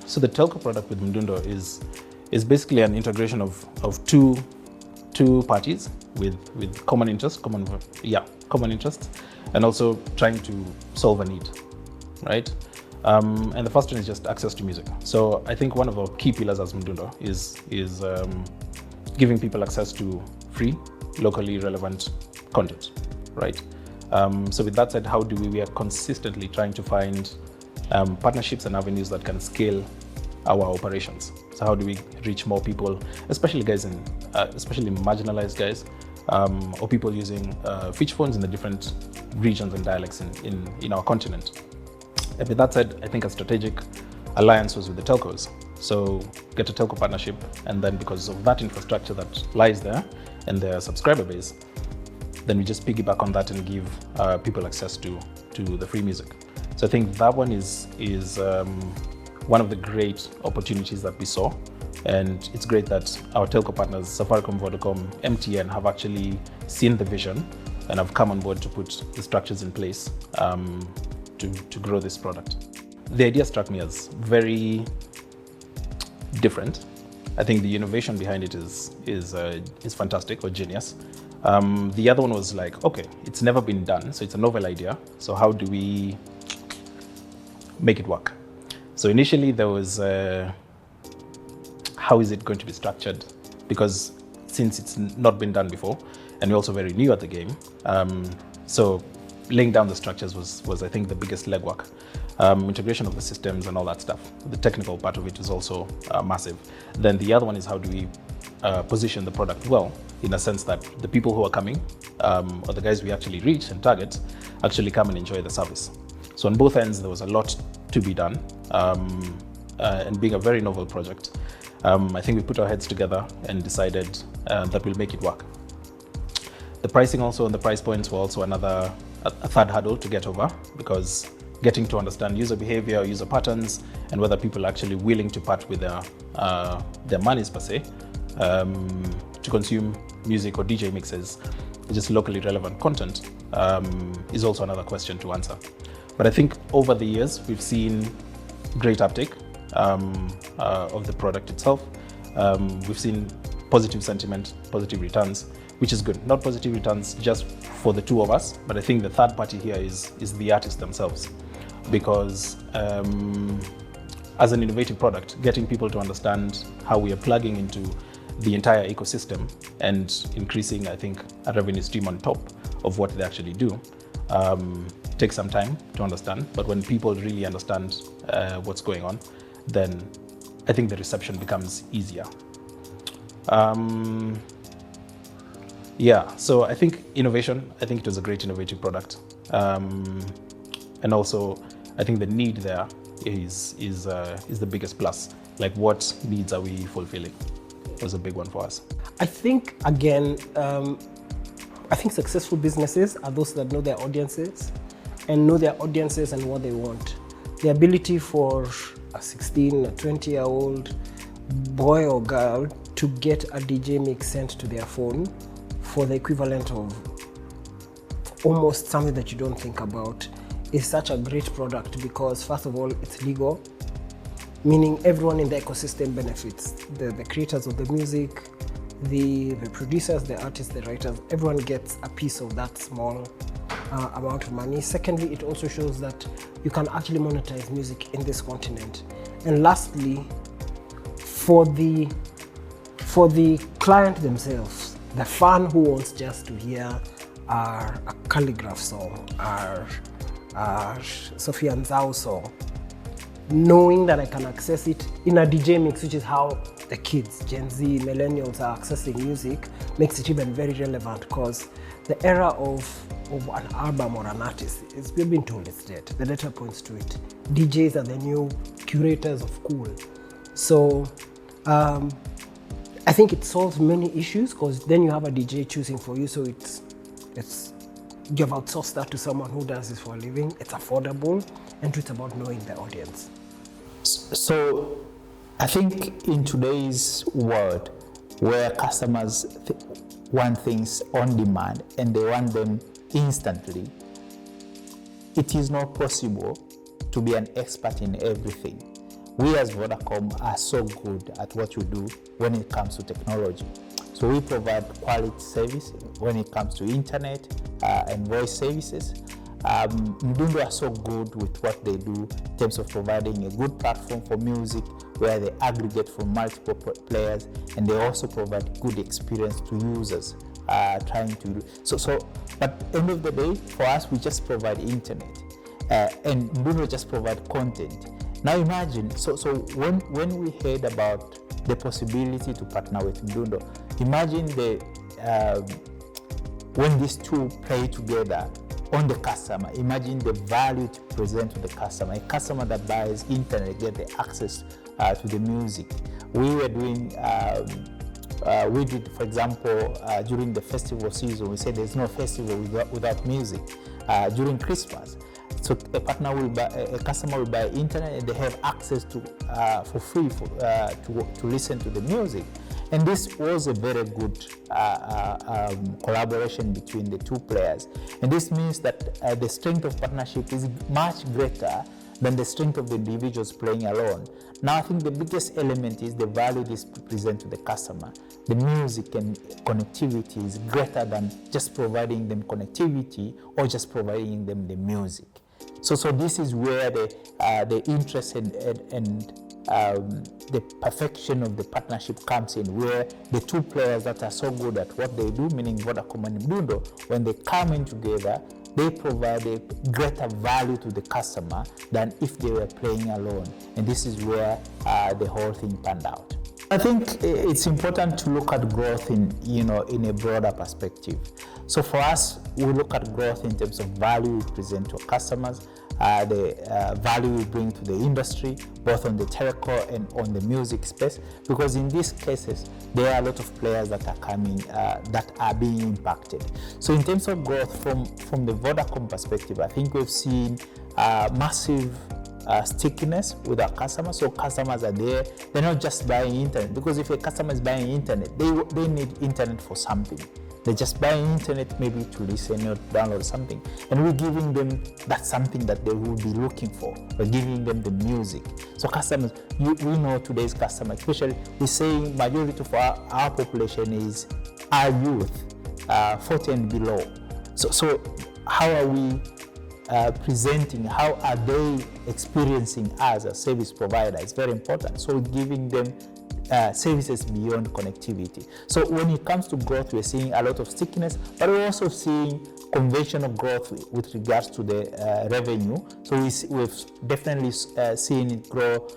So the telco product with Mdundo is basically an integration of two parties with common interests, and also trying to solve a need, right? And the first one is just access to music. So I think one of our key pillars as Mdundo is giving people access to free, locally relevant content, right? So with that said, how do we are consistently trying to find partnerships and avenues that can scale our operations. So how do we reach more people, especially guys especially marginalized guys, or people using feature phones in the different regions and dialects in our continent. And with that said, I think a strategic alliance was with the telcos. So get a telco partnership, and then because of that infrastructure that lies there and their subscriber base, then we just piggyback on that and give people access to the free music. So I think that one is one of the great opportunities that we saw. And it's great that our telco partners, Safaricom, Vodacom, MTN, have actually seen the vision and have come on board to put the structures in place to grow this product. The idea struck me as very different. I think the innovation behind it is fantastic or genius. The other one was like, okay, it's never been done, so it's a novel idea. So how do we make it work? So initially there was, how is it going to be structured? Because since it's not been done before, and we're also very new at the game, so laying down the structures was I think the biggest legwork. Integration of the systems and all that stuff. The technical part of it is also massive. Then the other one is how do we position the product well, in a sense that the people who are coming, or the guys we actually reach and target, actually come and enjoy the service. So on both ends, there was a lot to be done, and being a very novel project, I think we put our heads together and decided that we'll make it work. The pricing also and the price points were also a third hurdle to get over, because getting to understand user behavior, user patterns, and whether people are actually willing to part with their monies per se, to consume music or DJ mixes, just locally relevant content, is also another question to answer. But I think over the years, we've seen great uptake of the product itself. We've seen positive sentiment, positive returns, which is good. Not positive returns just for the two of us, but I think the third party here is the artists themselves. Because as an innovative product, getting people to understand how we are plugging into the entire ecosystem and increasing, I think, a revenue stream on top of what they actually do takes some time to understand. But when people really understand what's going on, then I think the reception becomes easier. Yeah, so I think innovation, I think it was a great innovative product. And also, I think the need there is the biggest plus. Like, what needs are we fulfilling? Was a big one for us. I think, again, I think successful businesses are those that know their audiences and what they want. The ability for a 16 or 20-year-old boy or girl to get a DJ mix sent to their phone for the equivalent of almost something that you don't think about is such a great product, because first of all, it's legal, meaning everyone in the ecosystem benefits. The creators of the music, the producers, the artists, the writers, everyone gets a piece of that small amount of money. Secondly, it also shows that you can actually monetize music in this continent. And lastly, for the client themselves, the fan who wants just to hear a calligraph song, Sophia Nzao song, knowing that I can access it in a DJ mix, which is how the kids, Gen Z, millennials are accessing music, makes it even very relevant, because the era of an album or an artist, we've been told it's dead. The data points to it. DJs are the new curators of cool. So I think it solves many issues, because then you have a DJ choosing for you, so it's you have outsourced that to someone who does this for a living. It's affordable, and it's about knowing the audience. So I think in today's world, where customers want things on demand and they want them instantly, it is not possible to be an expert in everything. we as Vodacom are so good at what we do when it comes to technology. So we provide quality service when it comes to internet and voice services. Mdundo are so good with what they do in terms of providing a good platform for music where they aggregate from multiple players, and they also provide good experience to users trying to do. But at the end of the day, for us, we just provide internet, and Mdundo just provide content. Now imagine, so when we heard about the possibility to partner with Mdundo, imagine when these two play together on the customer, imagine the value to present to the customer. A customer that buys internet get the access to the music. We were doing, we did, for example, during the festival season, we said there's no festival without music. During Christmas, so a partner will buy, a customer will buy internet, and they have access to for free to listen to the music. And this was a very good collaboration between the two players. And this means that the strength of partnership is much greater than the strength of the individuals playing alone. Now, I think the biggest element is the value this present to the customer. The music and connectivity is greater than just providing them connectivity or just providing them the music. So this is where the interest and the perfection of the partnership comes in, where the two players that are so good at what they do, meaning Vodacom and Mdundo, when they come in together, they provide a greater value to the customer than if they were playing alone. And this is where the whole thing panned out. I think it's important to look at growth in a broader perspective. So for us, we look at growth in terms of value we present to our customers, the value we bring to the industry, both on the telco and on the music space, because in these cases, there are a lot of players that are coming, that are being impacted. So in terms of growth from the Vodacom perspective, I think we've seen massive stickiness with our customers. So customers are there, they're not just buying internet, because if a customer is buying internet, they need internet for something. They're just buying internet maybe to listen or download something, and we're giving them that something that they will be looking for. We're giving them the music. So customers, we know today's customer, especially we're saying majority of our population is our youth, 40 and below. So how are we presenting, how are they experiencing us as a service provider? It's very important. So giving them services beyond connectivity. So when it comes to growth, we're seeing a lot of stickiness, but we're also seeing conventional growth with regards to the revenue. So we've definitely seen it grow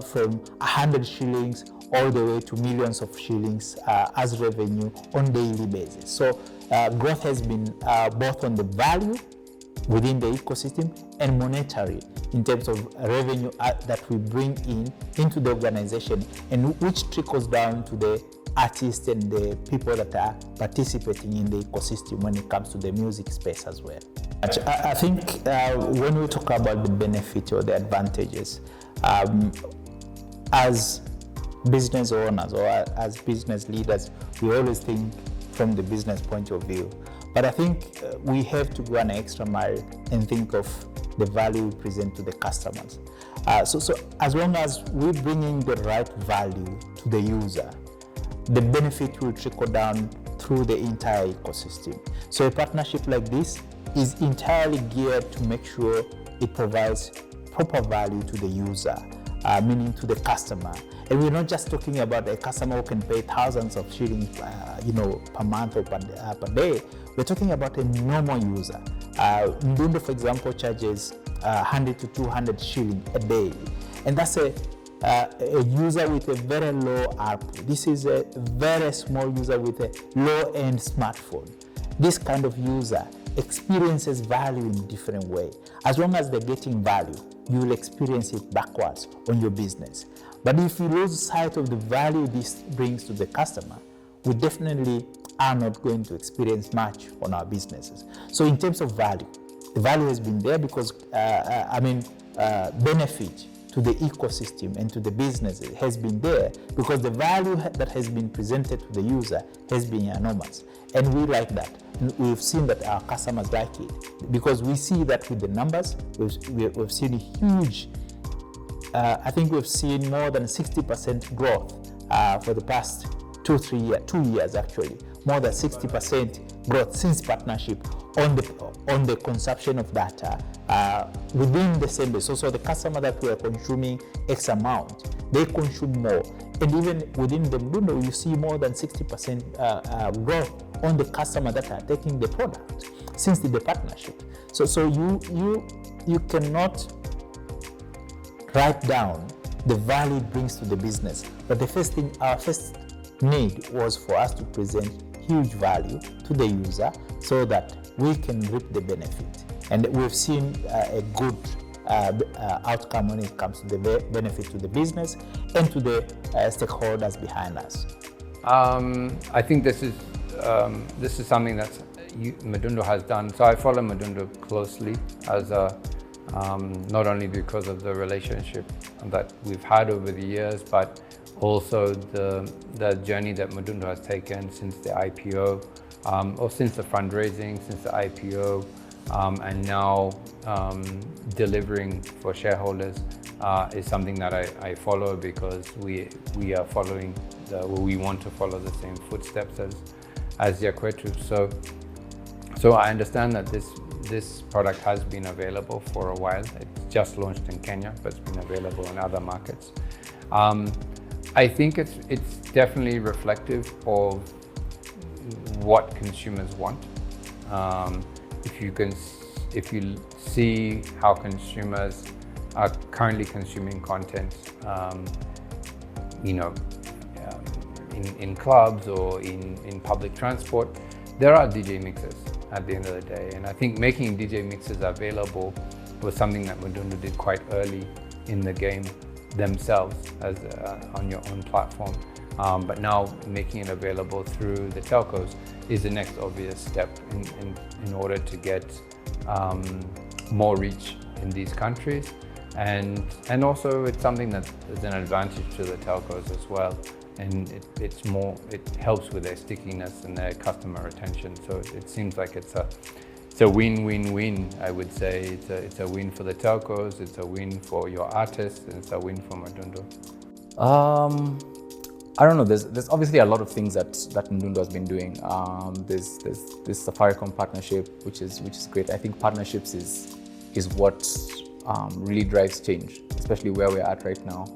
from 100 shillings all the way to millions of shillings as revenue on a daily basis. So growth has been both on the value within the ecosystem and monetary in terms of revenue that we bring into the organization, and which trickles down to the artists and the people that are participating in the ecosystem when it comes to the music space as well. I think when we talk about the benefit or the advantages, as business owners or as business leaders, we always think from the business point of view. But I think we have to go an extra mile and think of the value we present to the customers. So as long as we're bringing the right value to the user, the benefit will trickle down through the entire ecosystem. So a partnership like this is entirely geared to make sure it provides proper value to the user, meaning to the customer. And we're not just talking about a customer who can pay thousands of shillings, per month or per day. We're talking about a normal user. Mdundo, for example, charges 100 to 200 shillings a day, and that's a user with a very low ARPU. This is a very small user with a low-end smartphone. This kind of user experiences value in a different way. As long as they're getting value, you will experience it backwards on your business. But if you lose sight of the value this brings to the customer, we definitely are not going to experience much on our businesses. So in terms of value, the value has been there because, benefit to the ecosystem and to the business has been there because the value that has been presented to the user has been enormous. And we like that. And we've seen that our customers like it because we see that with the numbers. We've seen a huge I think we've seen more than 60% growth for the past 2 years actually, more than 60% growth since partnership on the consumption of data within the same day. So the customer that we are consuming X amount, they consume more. And even within the Mdundo, you see more than 60% growth on the customer that are taking the product since the partnership. So you cannot write down the value it brings to the business. But the first thing, our first need was for us to present huge value to the user so that we can reap the benefit. And we've seen a good outcome when it comes to the benefit to the business and to the stakeholders behind us. I think this is something that Mdundo has done. So I follow Mdundo closely as not only because of the relationship that we've had over the years, but also the journey that Mdundo has taken since the IPO, or since the fundraising, since the IPO, and now delivering for shareholders is something that I follow because we are following we want to follow the same footsteps as Yakwetu. So I understand that this product has been available for a while. It's just launched in Kenya, but it's been available in other markets. I think it's definitely reflective of what consumers want. If you see how consumers are currently consuming content, in clubs or in public transport, there are DJ mixes at the end of the day. And I think making DJ mixes available was something that Mdundo did quite early in the game themselves as on your own platform. But now making it available through the telcos is the next obvious step in order to get more reach in these countries. And also it's something that is an advantage to the telcos as well. And it helps with their stickiness and their customer retention. So it seems like it's a win-win-win, I would say. It's a win for the telcos, it's a win for your artists, and it's a win for Mdundo. I don't know. There's obviously a lot of things that Mdundo has been doing. There's this Safaricom partnership, which is great. I think partnerships is what really drives change, especially where we're at right now.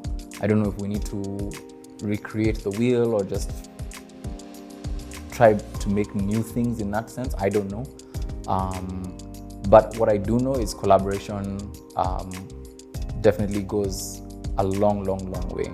I don't know if we need to recreate the wheel or just try to make new things in that sense. I don't know. But what I do know is collaboration definitely goes a long way.